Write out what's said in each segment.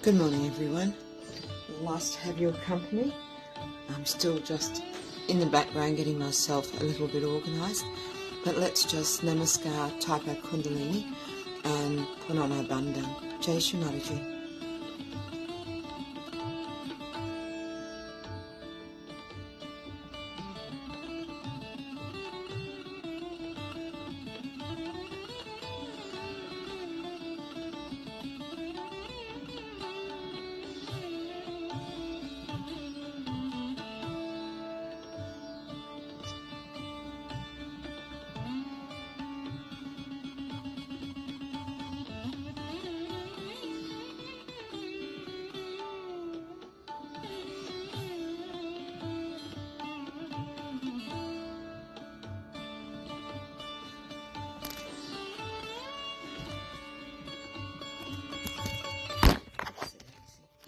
Good morning, everyone. Nice to have your company. I'm still just in the background getting myself a little bit organised, but let's just namaskar, type our kundalini and put on our bandhan. Jai Shri Mataji.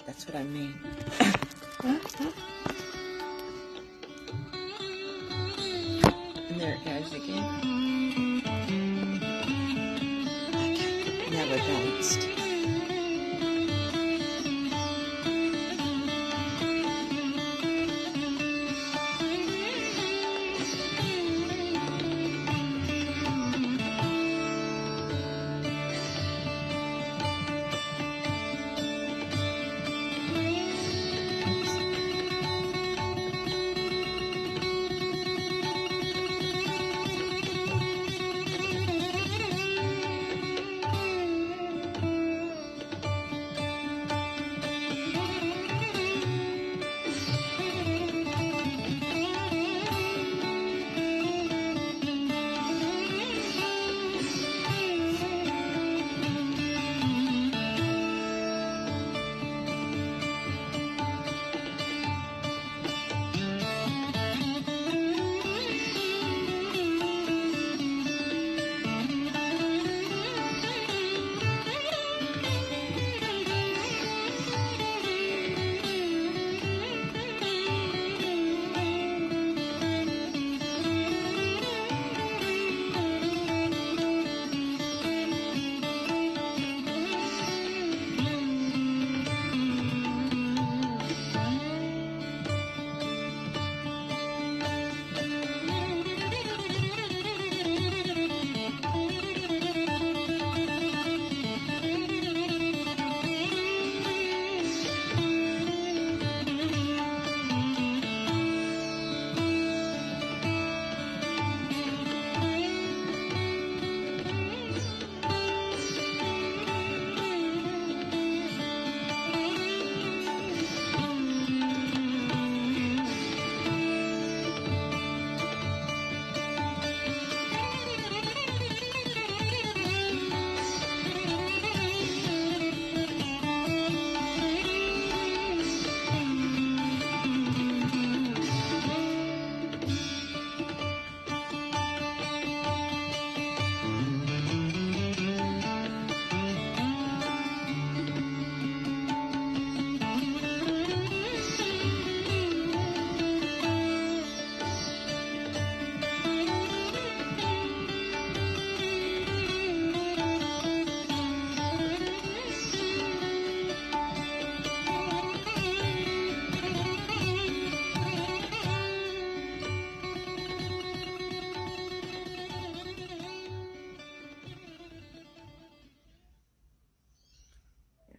That's what I mean. And there it goes again. Okay, now we're balanced.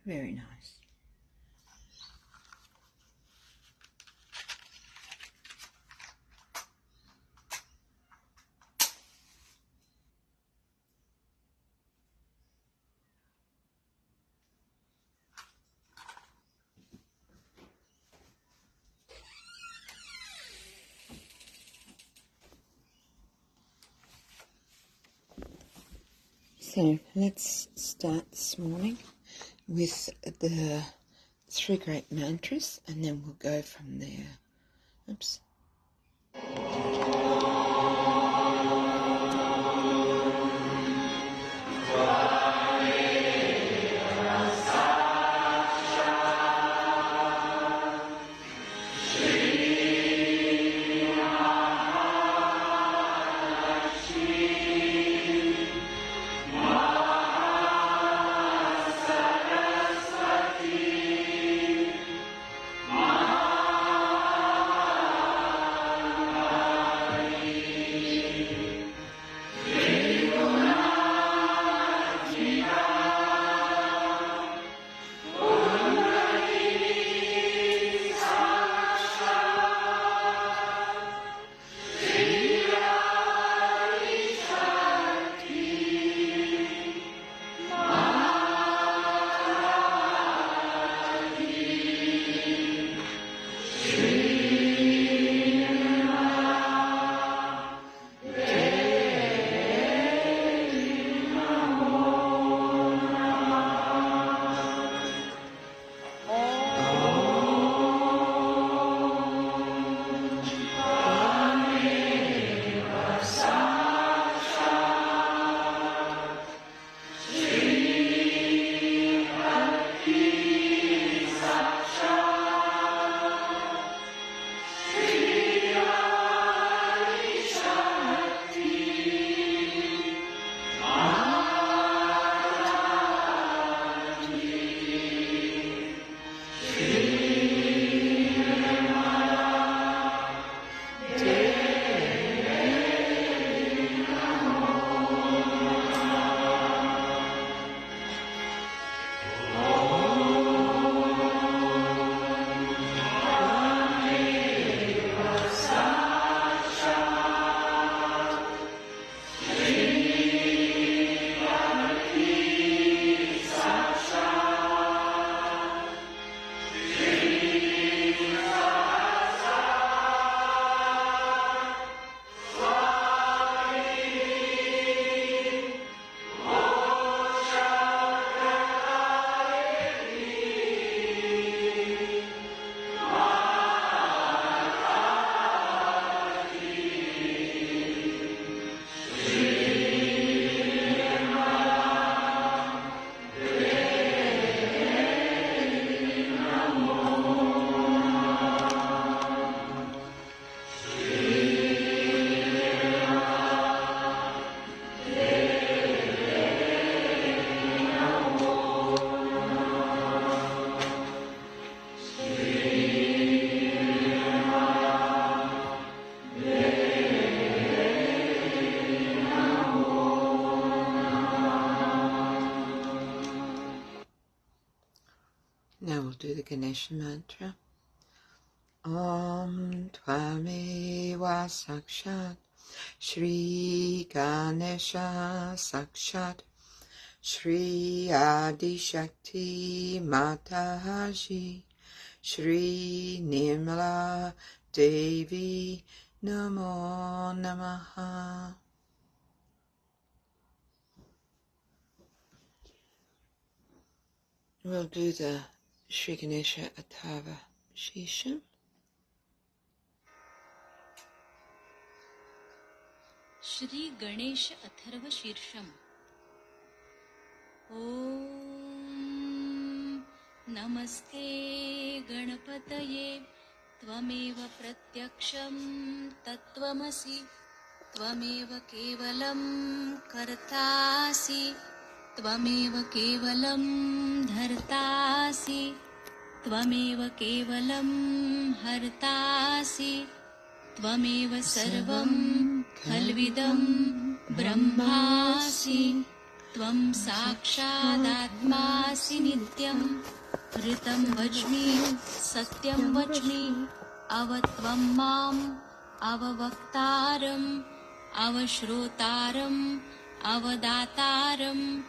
Very nice. So let's start this morning with the 3 great mantras, and then we'll go from there. Oops. Saraswati Ganesha mantra. Om Tvameva Sakshat Shri Ganesha Sakshat Shri Adi Shakti Mataji Shri Nirmala Devi Namo Namaha. We'll do the Shri Ganesha Atharva Shisham. Shri Ganesha Atharva Shirsham. Om Namaste Ganapataye Tvameva Pratyaksham Tattvamasi Tvameva Kevalam Kartasi Tvameva Kevalam Dhartasi Tvameva Kevalam Hartasi Tvameva Sarvam Khalvidam Brahmasi Tvam Sakshadatmasi Nityam Ritam Vajmi Satyam Vajmi Avatvam Mam Avavaktaram Avashrotaram Avadataram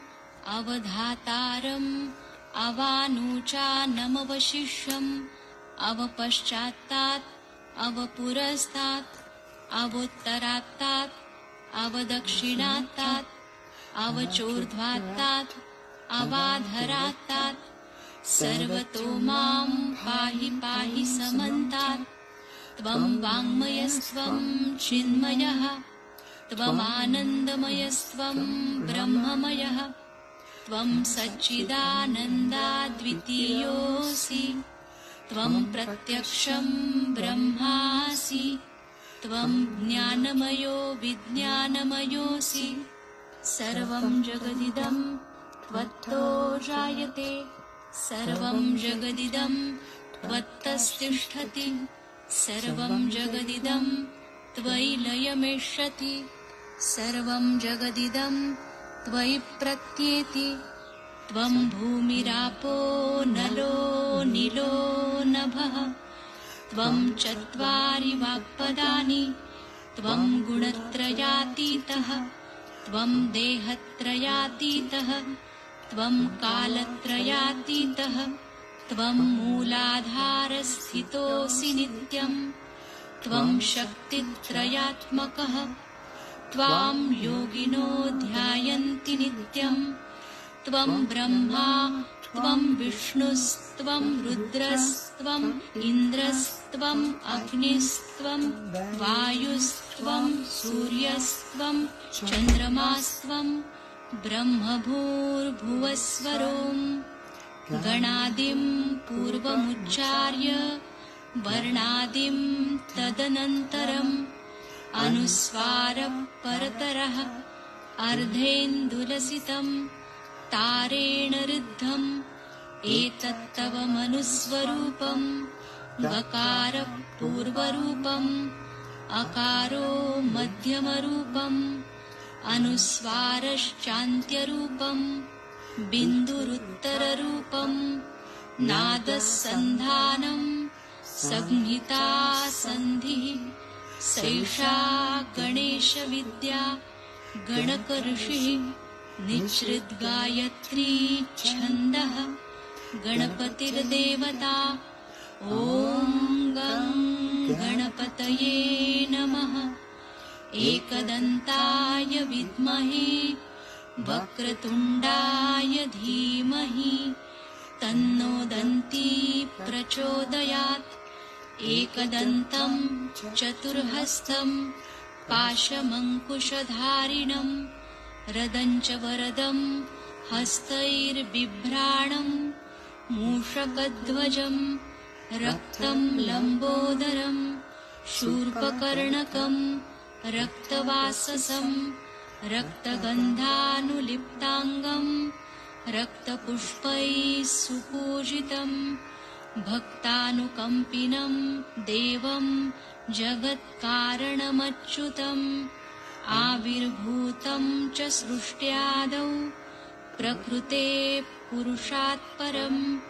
Avadhataram Avanuchanam Avashisham Avapaschattat Avapurastat Avottaratat Avadakshinatat Avachordhvatat Avadharatat Sarvato Mam Pahi Pahi Samantat Tvam Vangmayastvam Chinmayaha Tvam Anandamayastvam Brahmamayaha Tvam Satchidananda Dvitiyosi Tvam Pratyaksham Brahmasi Tvam Jnanamayo Vijnanamayosi Sarvam Jagadidam Tvatto Jayate Sarvam Jagadidam Tvattastisthati Sarvam Jagadidam Tvai Layameshati Sarvam Jagadidam Tvai Pratyeti Tvam Bhumirapo Nalo Nilo Nabha Tvam Chatvari Vakpadani Tvam Gunatrayatitaha Tvam Dehatrayatitaha Tvam Kalatrayatitaha Tvam Mooladharasthitosi Nityam Tvam Shaktitrayatmakaha Tvam Yogino Dhyayanti Nityam Tvam Brahma Tvam Vishnustvam Rudrastvam Indrastvam Agnistvam Vayustvam Suryastvam Chandramasvam Brahma Bhuvasvarom Ganadim Purvamucharya Varnadim Tadanantaram Anusvara Parataraha Ardhendulasitam Tarena Riddham Etattava Manusvarupam Vakara Purvarupam Akaro Madhyamarupam Anusvaraschaantyarupam Binduruttararupam Nadasandhanam Samhita Sandhi Saisha Ganesha Vidya Ganakarishi Nichrit Gayatri Chandah Ganapatir Devata Om Gam Ganapataye Namaha Ekadantaya Vidmahi Vakratundaya Dhimahi Tanno Danti Prachodayat Ekadantam Chaturhastam Pashamankushadharinam Radancha Varadam Hastair Bibhranam Mushakadvajam Raktam Lambodaram Shurpakarnakam Raktavasasam Raktagandhanuliptangam Raktapushpai Supujitam Bhaktanukampinam Devam Jagatkaranamachyutam Avirbhutam cha srushtyadau Prakrute Purushat Param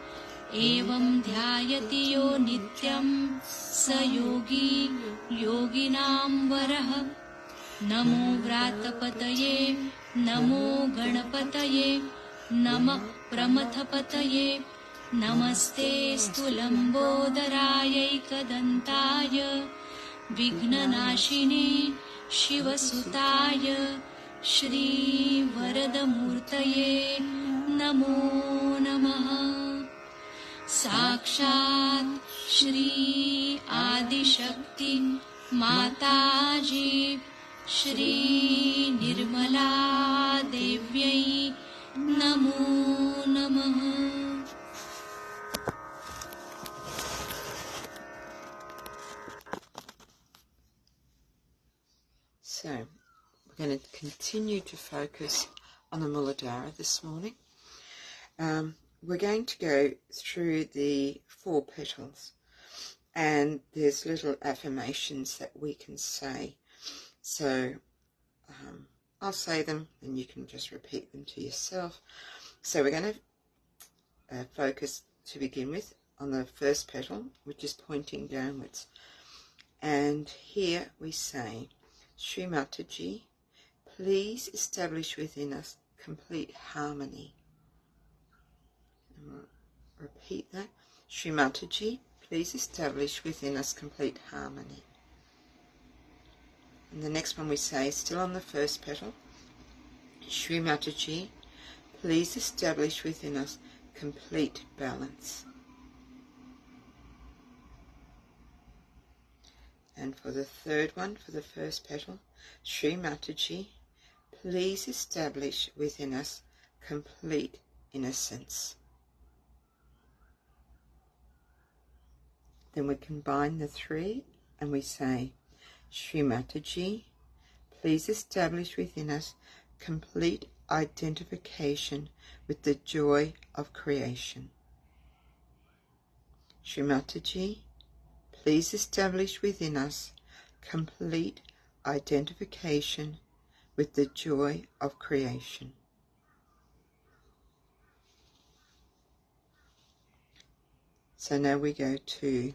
एवं ध्यायति यो नित्यं स योगी योगिनां वरः। नमो व्रातपतये नमो गणपतये नमः प्रमथपतये नमस्तेऽस्तु लम्बोदरायैकदन्ताय विघ्ननाशिने शिवसुताय श्रीवरदमूर्तये नमो नमः। साक्षात् श्री आदिशक्ति माताजी श्री निर्मला देव्यै नमो नमः। So, we're going to continue to focus on the Muladhara this morning. We're going to go through the 4 petals, and there's little affirmations that we can say. So, I'll say them and you can just repeat them to yourself. So we're going to focus to begin with on the first petal, which is pointing downwards. And here we say, Shri Mataji, please establish within us complete harmony. And we'll repeat that. Shri Mataji, please establish within us complete harmony. And the next one we say, still on the first petal, Shri Mataji, please establish within us complete balance. And for the third one, for the first petal, Shri Mataji, please establish within us complete innocence. Then we combine the 3 and we say, Shri Mataji, please establish within us complete identification with the joy of creation. Shri Mataji, please establish within us complete identification with the joy of creation. So now we go to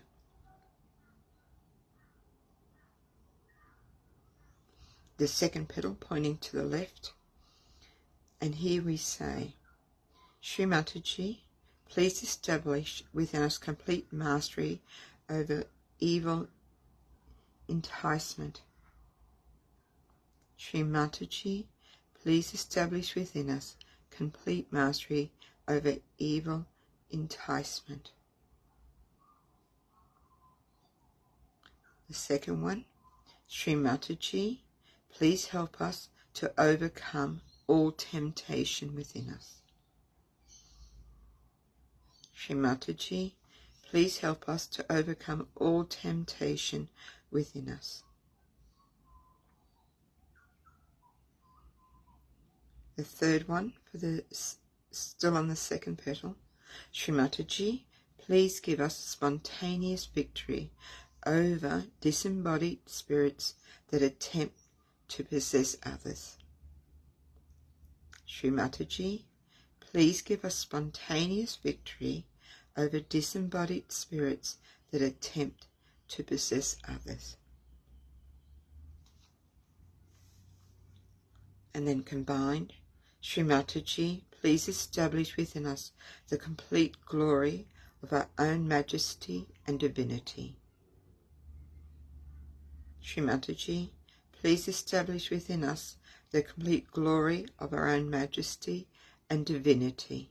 the second petal pointing to the left, and here we say, Shri Mataji, please establish within us complete mastery over evil enticement. Shri Mataji, please establish within us complete mastery over evil enticement. The second one, Shri Mataji, please help us to overcome all temptation within us. Shri Mataji, please help us to overcome all temptation within us. The third one, for the still on the second petal, Shri Mataji, please give us spontaneous victory over disembodied spirits that attempt to possess others. Shri Mataji, please give us spontaneous victory over disembodied spirits that attempt to possess others. And then combined, Shri Mataji, please establish within us the complete glory of our own majesty and divinity. Shri Mataji, please establish within us the complete glory of our own majesty and divinity.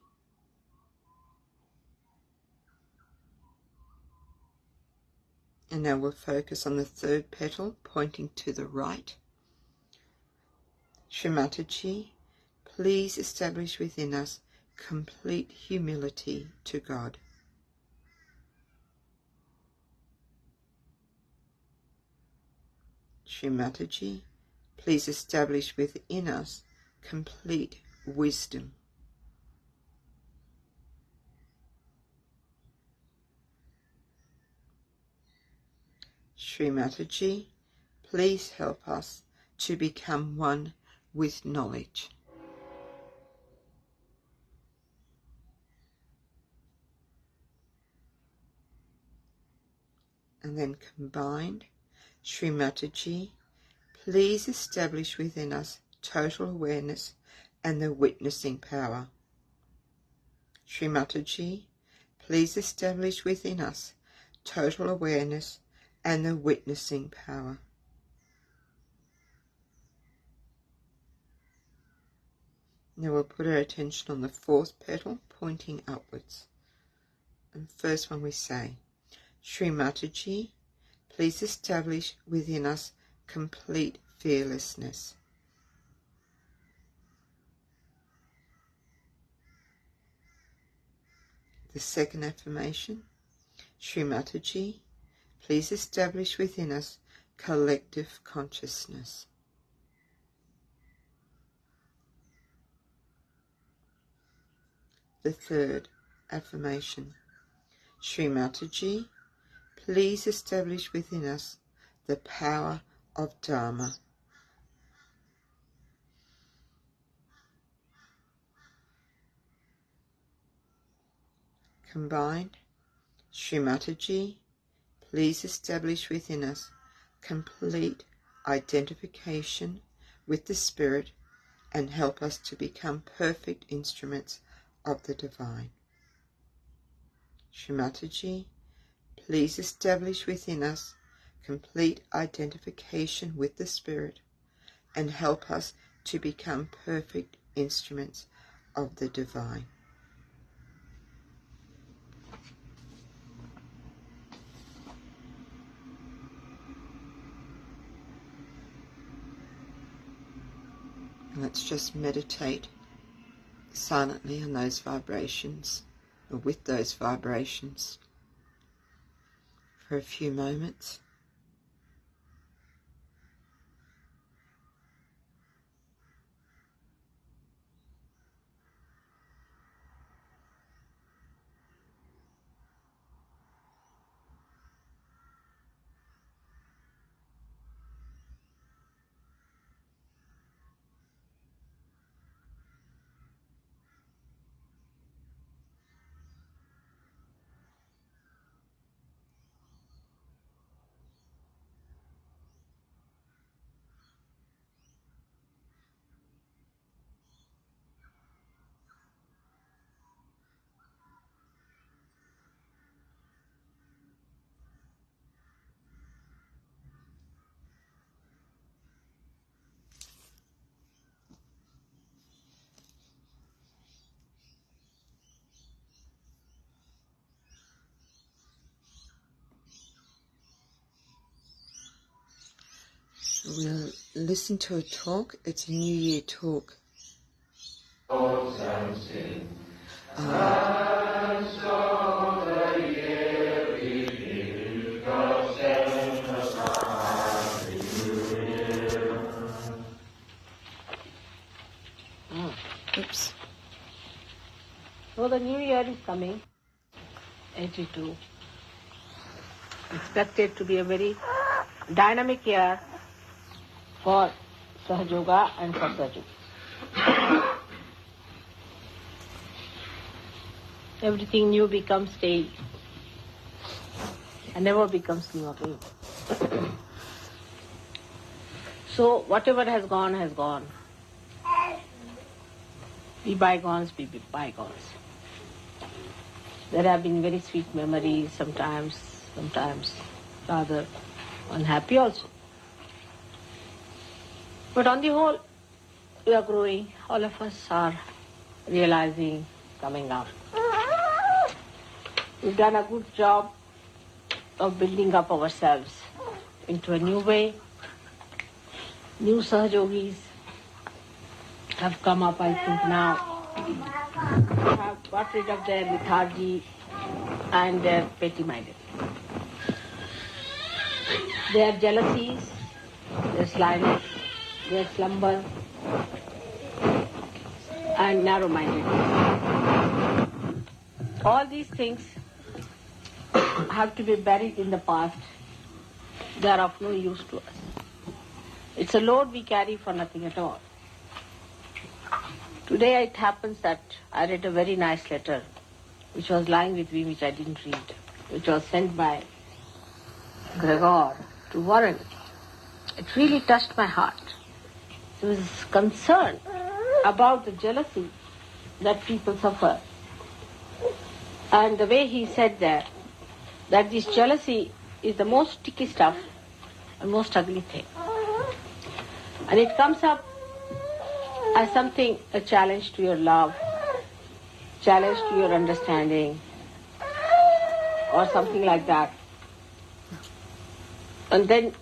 And now we'll focus on the third petal pointing to the right. Shri Mataji, please establish within us complete humility to God. Shri Mataji, please establish within us complete wisdom. Shri Mataji, please help us to become one with knowledge. and then combined. Shri Mataji, please establish within us total awareness and the witnessing power. Shri Mataji, please establish within us total awareness and the witnessing power. Now we'll put our attention on the fourth petal, pointing upwards. And the first one we say, Shri Mataji, please establish within us complete fearlessness. The second affirmation, Shri Mataji, please establish within us collective consciousness. The third affirmation, Shri Mataji, please establish within us the power of Dharma. Combined, Shri Mataji, please establish within us complete identification with the Spirit and help us to become perfect instruments of the Divine. Shri Mataji, please establish within us complete identification with the Spirit and help us to become perfect instruments of the Divine. And let's just meditate silently on those vibrations, or with those vibrations, for a few moments. We'll listen to a talk. It's a New Year talk. Oops. So the new year is coming, 82. Expected to be a very dynamic year for Sahaja and for Sahaja. Everything new becomes stale and never becomes new again. So whatever has gone has gone. Be bygones, be bygones. There have been very sweet memories, sometimes rather unhappy also. But on the whole, we are growing. All of us are realizing, coming up. We've done a good job of building up ourselves into a new way. New Sahajogis have come up, I think, now. They have got rid of their lethargy and their petty-minded. Their jealousies, their slyness, their slumber, and narrow-mindedness. All these things have to be buried in the past. They are of no use to us. It's a load we carry for nothing at all. Today it happens that I read a very nice letter which was lying with me, which I didn't read, which was sent by Gregor, to Warren. It really touched my heart. He was concerned about the jealousy that people suffer. And the way he said there, that this jealousy is the most sticky stuff and most ugly thing. And it comes up as something, a challenge to your love, challenge to your understanding, or something like that. And then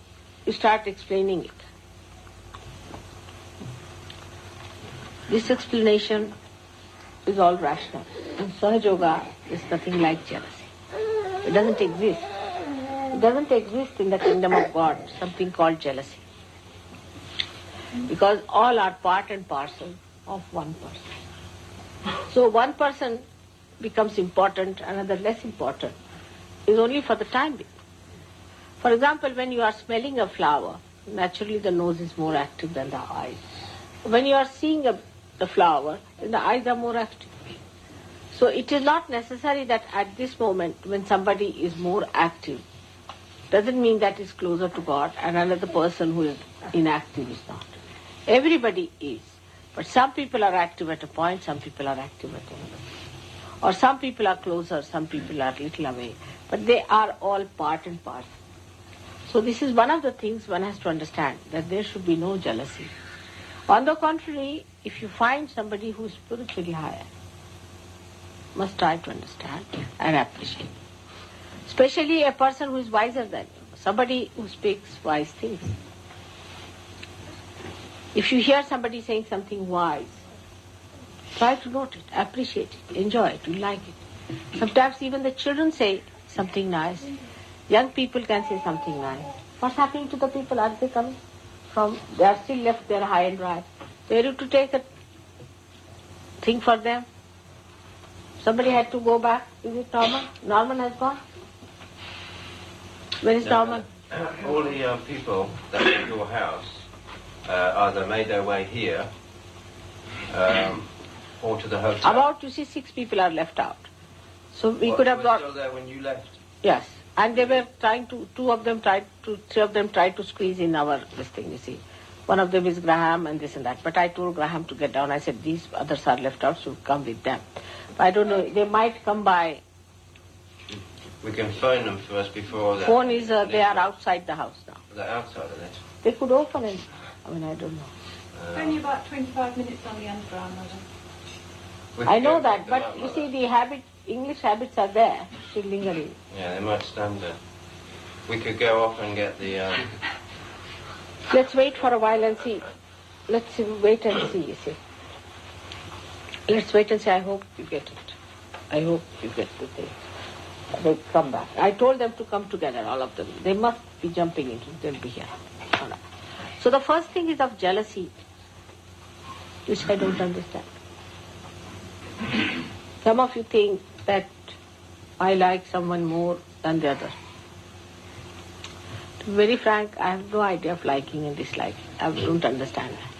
you start explaining it. This explanation is all rational. And Sahaja Yoga is nothing like jealousy. It doesn't exist. It doesn't exist in the kingdom of God, something called jealousy. Because all are part and parcel of one person. So one person becomes important, another less important. Is only for the time being. For example, when you are smelling a flower, naturally the nose is more active than the eyes. When you are seeing a flower, then the eyes are more active. So it is not necessary that at this moment, when somebody is more active, doesn't mean that is closer to God, and another person who is inactive is not. Everybody is. But some people are active at a point, some people are active at another. Or some people are closer, some people are a little away. But they are all part and parcel. So this is one of the things one has to understand, that there should be no jealousy. On the contrary, if you find somebody who is spiritually higher, must try to understand and appreciate. Especially a person who is wiser than you, somebody who speaks wise things. If you hear somebody saying something wise, try to note it, appreciate it, enjoy it, you like it. Sometimes even the children say something nice. Young people can say something nice. What's happening to the people? Are they coming from? They are still left there high and dry. Were you to take a thing for them? Somebody had to go back. Is it Norman? Norman has gone. Where is Norman? All the people that are at your house either made their way here or to the hotel. About, 6 people are left out. So we could have got... still there when you left? Yes. And they were trying to, 3 of them tried to squeeze in our this thing, you see. One of them is Graham and this and that. But I told Graham to get down. I said, these others are left out, so come with them. But I don't know, they might come by. We can phone them first before that. Phone is, they are outside the house now. They're outside of it. They could open it. I mean, I don't know. Only about 25 minutes on the underground, Mother. I know that, but you see, the English habits are there, still lingering. Yeah, they might stand there. We could go off and get the... Let's wait for a while and see. Let's wait and see, you see. Let's wait and see. I hope you get it. I hope you get the thing. They come back. I told them to come together, all of them. They must be jumping into it. They'll be here. So the first thing is of jealousy, which I don't understand. Some of you think that I like someone more than the other. To be very frank, I have no idea of liking and disliking. I don't understand that.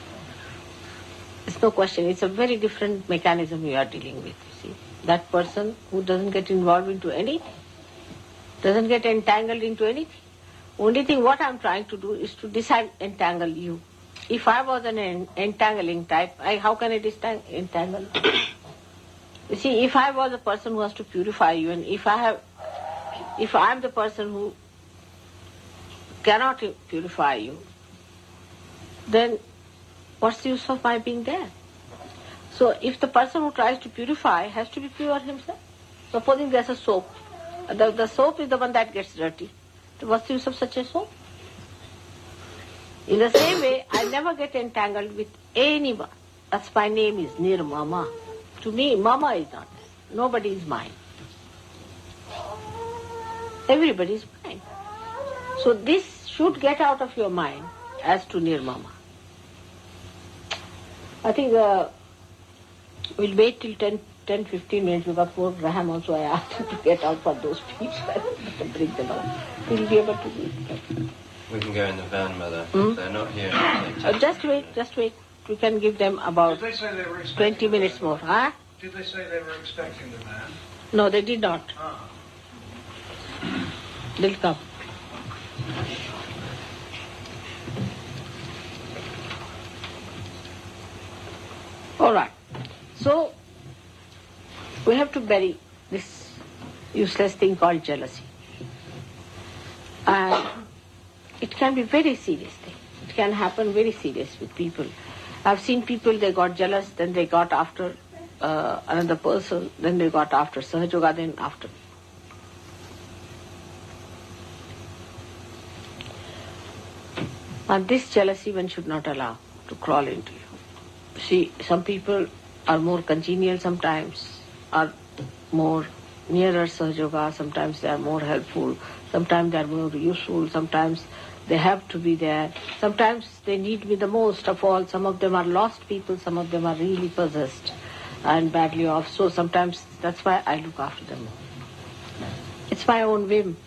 It's no question. It's a very different mechanism you are dealing with, you see. That person who doesn't get involved into anything, doesn't get entangled into anything. Only thing what I'm trying to do is to disentangle you. If I was an entangling type, how can I entangle? You see, if I was a person who has to purify you, and if I'm the person who cannot purify you, then what's the use of my being there? So if the person who tries to purify has to be pure himself. Supposing there's a soap, the soap is the one that gets dirty. What's the use of such a soap? In the same way, I never get entangled with anyone. That's my name is Nirmama. To me, Mama is not there. Nobody is mine. Everybody is mine. So this should get out of your mind as to Nirmama. I think we'll wait till 10-15 minutes because poor Graham also I asked him to get out for those people to bring them out. He'll be able to do it. We can go in the van, Mother. They're not here. Just wait. We can give them about 20 minutes more. Huh? Did they say they were expecting the man? No, they did not. Ah. They'll come. All right. So, we have to bury this useless thing called jealousy. And it can be very serious thing. It can happen very serious with people. I've seen people, they got jealous, then they got after another person, then they got after Sahaja, then after me. And this jealousy one should not allow to crawl into you. See, some people are more congenial sometimes, are more nearer Sahaja, sometimes they are more helpful, sometimes they are more useful, sometimes they have to be there, sometimes they need me the most of all. Some of them are lost people, some of them are really possessed and badly off, so sometimes that's why I look after them more. It's my own whim.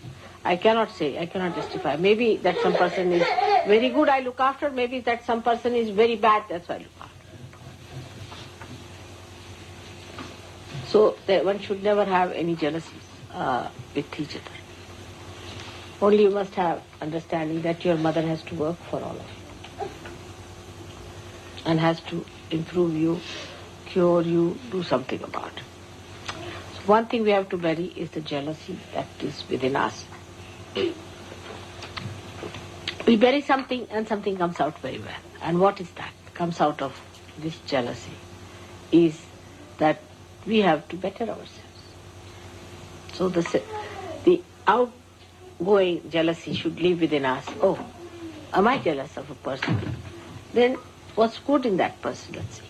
I cannot say, I cannot justify. Maybe that some person is very good, I look after. Maybe that some person is very bad, that's why I look after. So one should never have any jealousies with each other. Only you must have understanding that your mother has to work for all of you and has to improve you, cure you, do something about it. So one thing we have to bury is the jealousy that is within us. We bury something and something comes out very well. And what is that? Comes out of this jealousy is that we have to better ourselves. So the outgoing jealousy should live within us. Oh, am I jealous of a person? Then what's good in that person? Let's see.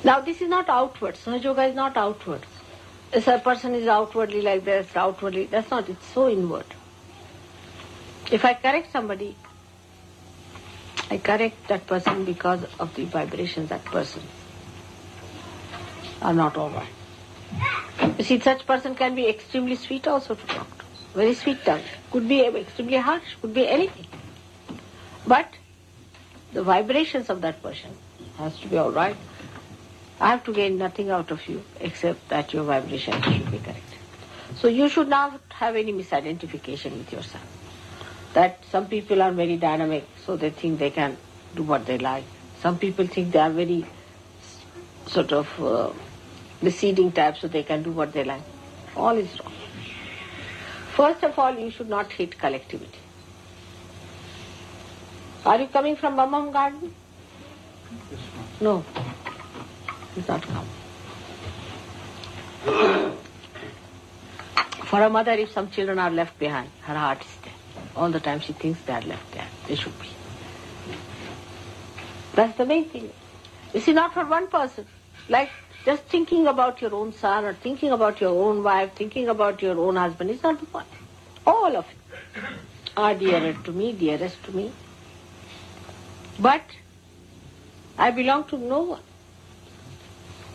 Now this is not outward. Sahaja is not outward. If a person is outwardly like this, outwardly, that's not, it's so inward. If I correct somebody, I correct that person because of the vibrations that person are not all right. You see, such person can be extremely sweet also to talk to. Very sweet tongue. Could be extremely harsh, could be anything. But the vibrations of that person has to be all right. I have to gain nothing out of you except that your vibrations should be correct. So you should not have any misidentification with yourself. That some people are very dynamic, so they think they can do what they like. Some people think they are very sort of receding type, so they can do what they like. All is wrong. First of all, you should not hate collectivity. Are you coming from Brahma Garden? No. He's not come. For a mother, if some children are left behind, her heart is there. All the time she thinks they are left there. They should be. That's the main thing. You see, not for one person. Like just thinking about your own son or thinking about your own wife, thinking about your own husband is not the point. All of you are dearer to me, dearest to me. But I belong to no one.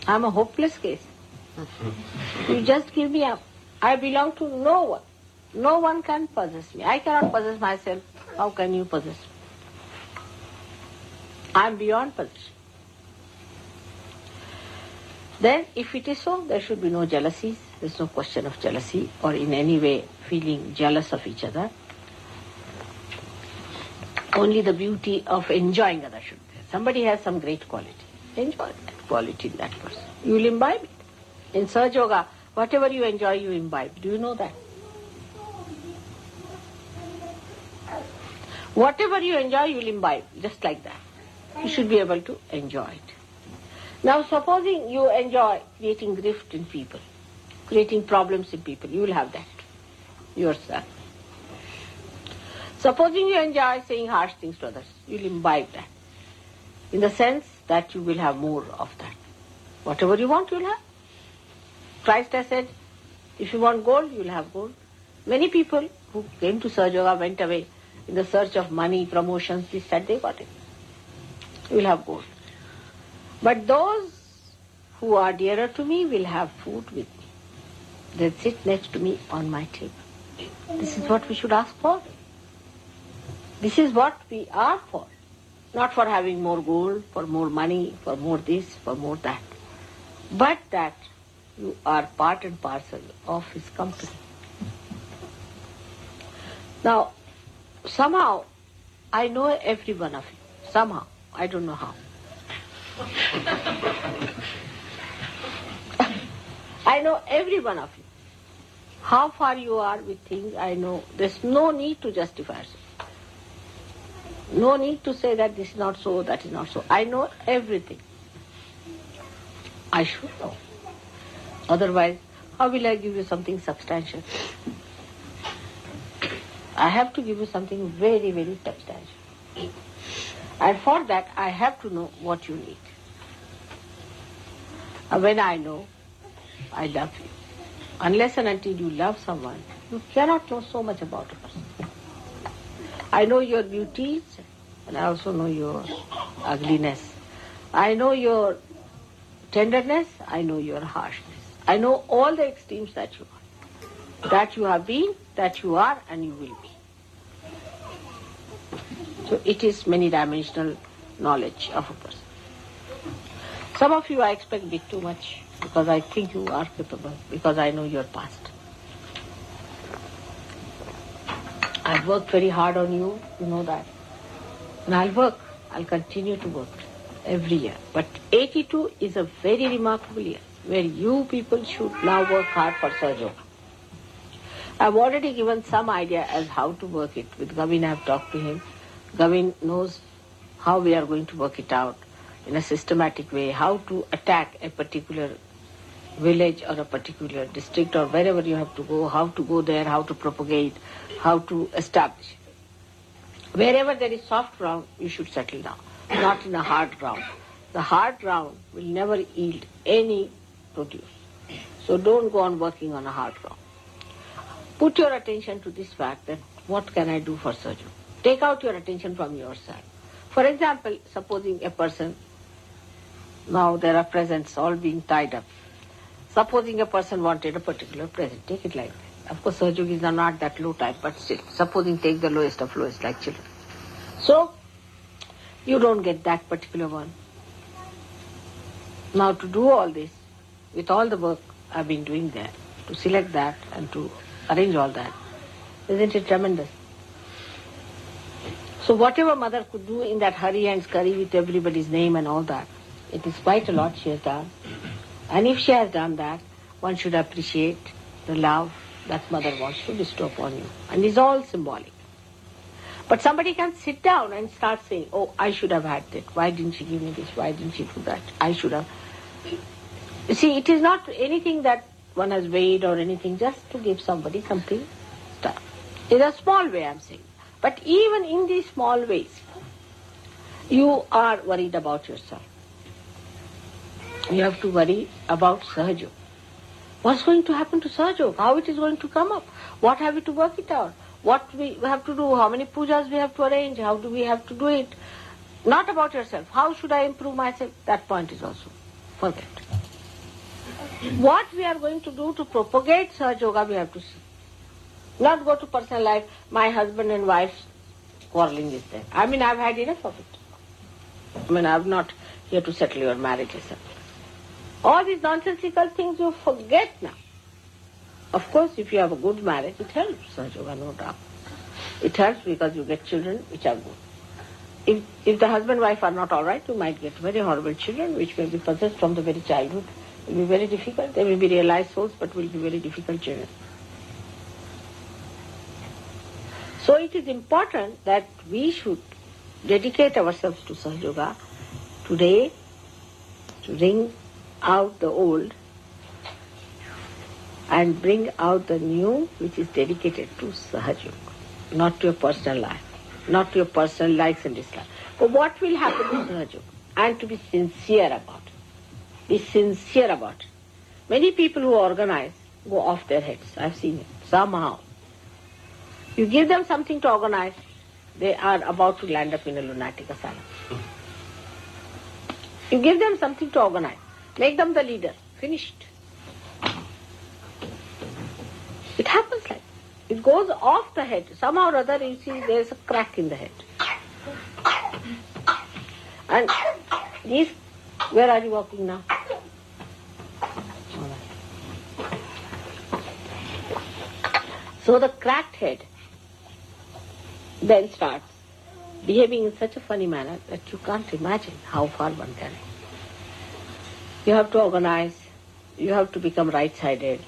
I'm a hopeless case. You just give me up. I belong to no one. No one can possess me. I cannot possess myself. How can you possess me? I'm beyond possession. Then, if it is so, there should be no jealousies. There's no question of jealousy or in any way feeling jealous of each other. Only the beauty of enjoying others should be there. Somebody has some great quality. Enjoy that quality in that person. You will imbibe it. In Sahaja Yoga, whatever you enjoy, you imbibe. Do you know that? Whatever you enjoy, you will imbibe. Just like that. You should be able to enjoy it. Now, supposing you enjoy creating grift in people, creating problems in people, you will have that yourself. Supposing you enjoy saying harsh things to others, you will imbibe that. In the sense that you will have more of that. Whatever you want, you will have. Christ has said, if you want gold, you will have gold. Many people who came to Sahaja Yoga went away in the search of money, promotions, this, that, they got it. You will have gold. But those who are dearer to me will have food with me. They'll sit next to me on my table. This is what we should ask for. This is what we are for. Not for having more gold, for more money, for more this, for more that. But that you are part and parcel of his company. Now, somehow, I know every one of you. Somehow. I don't know how. I know every one of you. How far you are with things, I know. There's no need to justify yourself. No need to say that this is not so, that is not so. I know everything. I should know. Otherwise, how will I give you something substantial? I have to give you something very, very substantial. And for that, I have to know what you need. And when I know, I love you. Unless and until you love someone, you cannot know so much about a person. I know your beauties, and I also know your ugliness. I know your tenderness, I know your harshness. I know all the extremes that you are. That you have been, that you are, and you will be. So it is many-dimensional knowledge of a person. Some of you I expect a bit too much, because I think you are capable, because I know your past. I've worked very hard on you, you know that. And I'll continue to work every year. But 82 is a very remarkable year, where you people should now work hard for Sahaja. I've already given some idea as how to work it. With Gavin, I've talked to him. Gavin knows how we are going to work it out in a systematic way, how to attack a particular village or a particular district or wherever you have to go there, how to propagate, how to establish. Wherever there is soft ground, you should settle down, not in a hard ground. The hard ground will never yield any produce. So don't go on working on a hard ground. Put your attention to this fact that what can I do for Sahaja? Take out your attention from yourself. For example, supposing a person, now there are presents all being tied up. Supposing a person wanted a particular present, take it like that. Of course, Sahajogis are not that low type, but still, supposing take the lowest of lowest, like children. So, you don't get that particular one. Now, to do all this, with all the work I've been doing there, to select that and to arrange all that, isn't it tremendous? So, whatever mother could do in that hurry and scurry with everybody's name and all that, it is quite a lot she has done. And if she has done that, one should appreciate the love that mother wants to bestow upon you. And it's all symbolic. But somebody can sit down and start saying, oh, I should have had that. Why didn't she give me this? Why didn't she do that? I should have. You see, it is not anything that one has weighed or anything, just to give somebody something. In a small way, I'm saying. But even in these small ways, you are worried about yourself. You have to worry about Sahaja. What's going to happen to Sahaja? How it is going to come up? What have we to work it out? What we have to do? How many pujas we have to arrange? How do we have to do it? Not about yourself. How should I improve myself? That point is also forget. What we are going to do to propagate Sahaja, we have to see. Not go to personal life. My husband and wife's quarreling is there. I mean, I've had enough of it. I mean, I'm not here to settle your marriages. All these nonsensical things you forget now. Of course, if you have a good marriage, it helps, Sahaja, no doubt. It helps because you get children which are good. If the husband and wife are not all right, you might get very horrible children which may be possessed from the very childhood. It will be very difficult. They will be realized souls, but will be very difficult children. So it is important that we should dedicate ourselves to Sahaja today, to bring out the old and bring out the new, which is dedicated to Sahaja, not to your personal life, not to your personal likes and dislikes. But what will happen to Sahaja? And to be sincere about it. Be sincere about it. Many people who organize go off their heads. I've seen it. Somehow. You give them something to organize, they are about to land up in a lunatic asylum. You give them something to organize. Make them the leader. Finished. It happens like that. It goes off the head. Somehow or other you see there is a crack in the head. And these, where are you walking now? So the cracked head then starts behaving in such a funny manner that you can't imagine how far one can go. You have to organize, you have to become right-sided,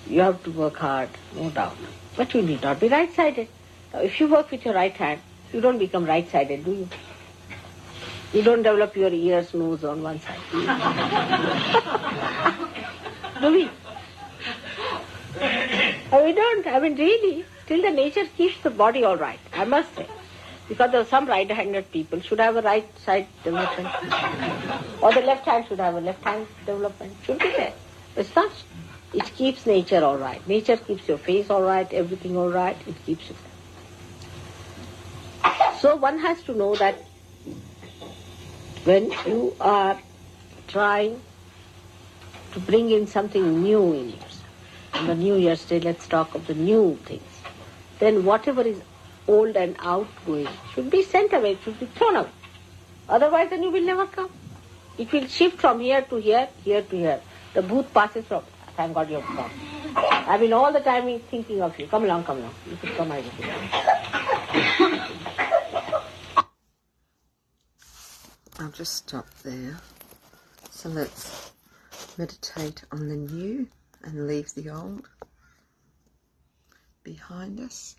you have to work hard, no doubt. But you need not be right-sided. Now, if you work with your right hand, you don't become right-sided, do you? You don't develop your ears, nose on one side, do you? Do we? We don't. I mean, really, till the nature keeps the body all right, I must say. Because there are some right-handed people should have a right side development. Or the left hand should have a left hand development. Should be there. It's not. It keeps nature all right. Nature keeps your face all right, everything all right. It keeps you. So one has to know that when you are trying to bring in something new in yourself, on the New Year's Day, let's talk of the new things, then whatever is old and outgoing should be sent away, it should be thrown away. Otherwise, then you will never come. It will shift from here to here, here to here. The booth passes from, thank God you have come. I mean, all the time he's thinking of you. Come along, come along. You should come, I will. I'll just stop there. So let's meditate on the new and leave the old behind us.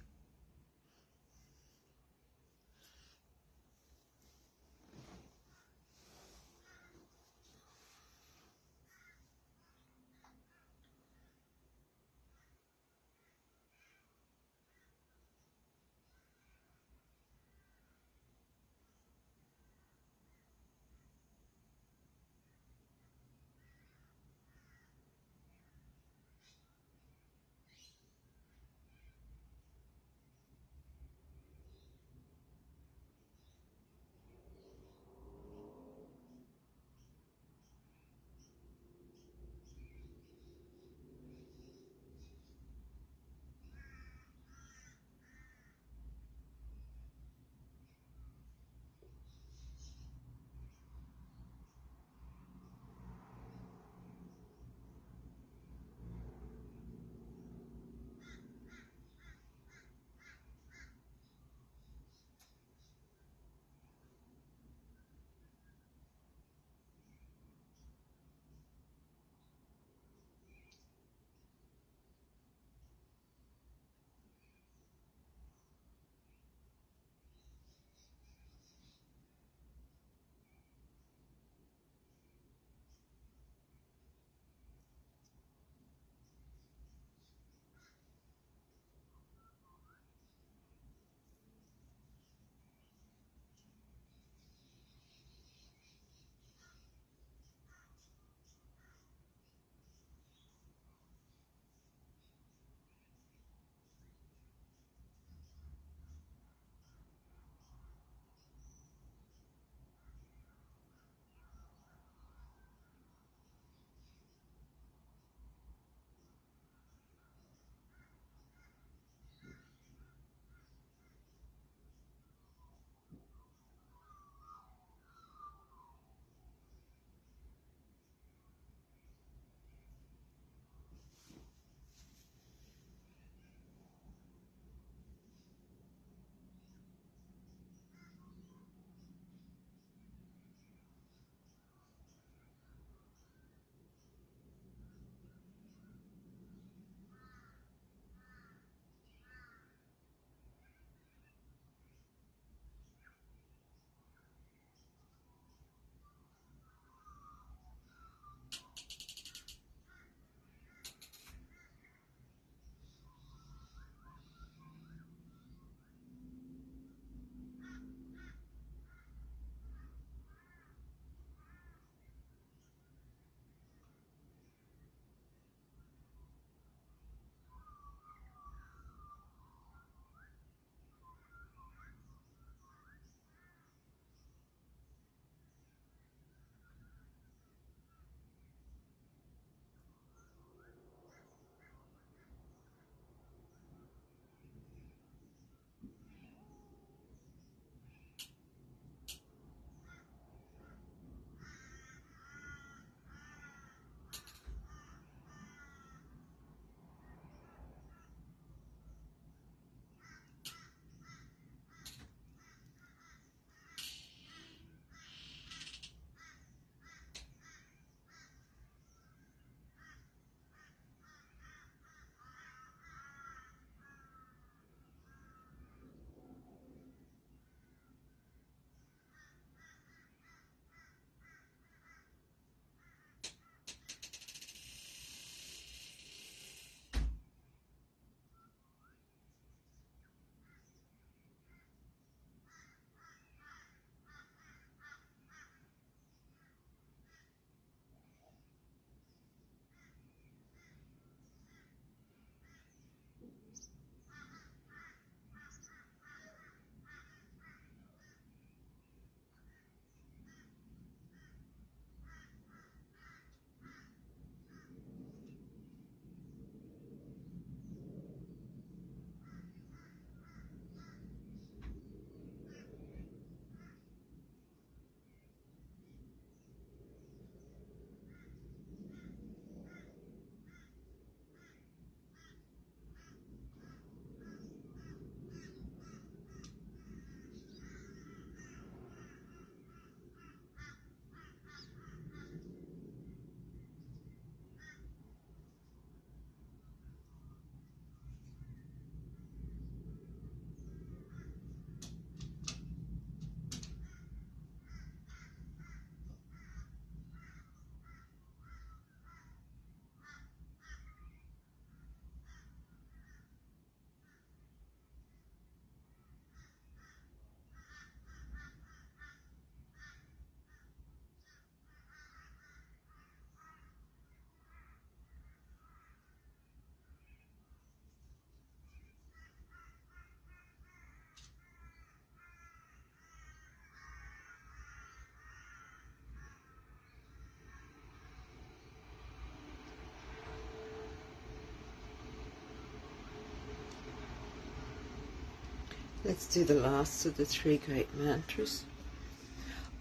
Let's do the last of the three great mantras.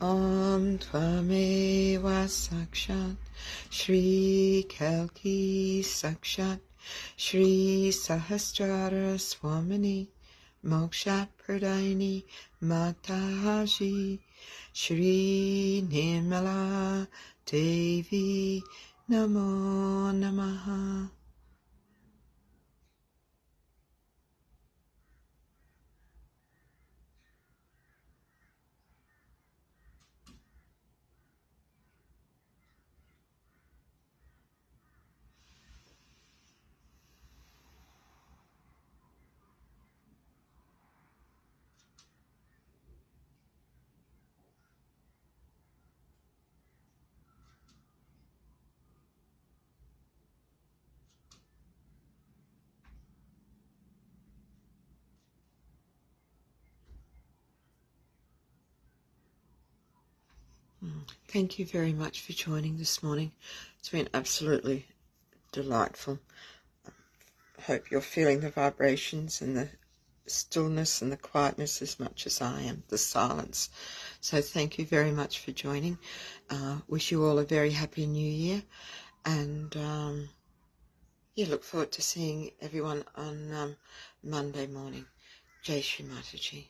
Om Tvameva Sakshat Shri Kalki Sakshat Shri Sahasrara Swamini Moksha Pradayini Mataji Shri Nirmala Devi Namo Namaha. Thank you very much for joining this morning. It's been absolutely delightful. I hope you're feeling the vibrations and the stillness and the quietness as much as I am, the silence. So thank you very much for joining. Wish you all a very happy new year, and look forward to seeing everyone on Monday morning. Jai Shri Mataji.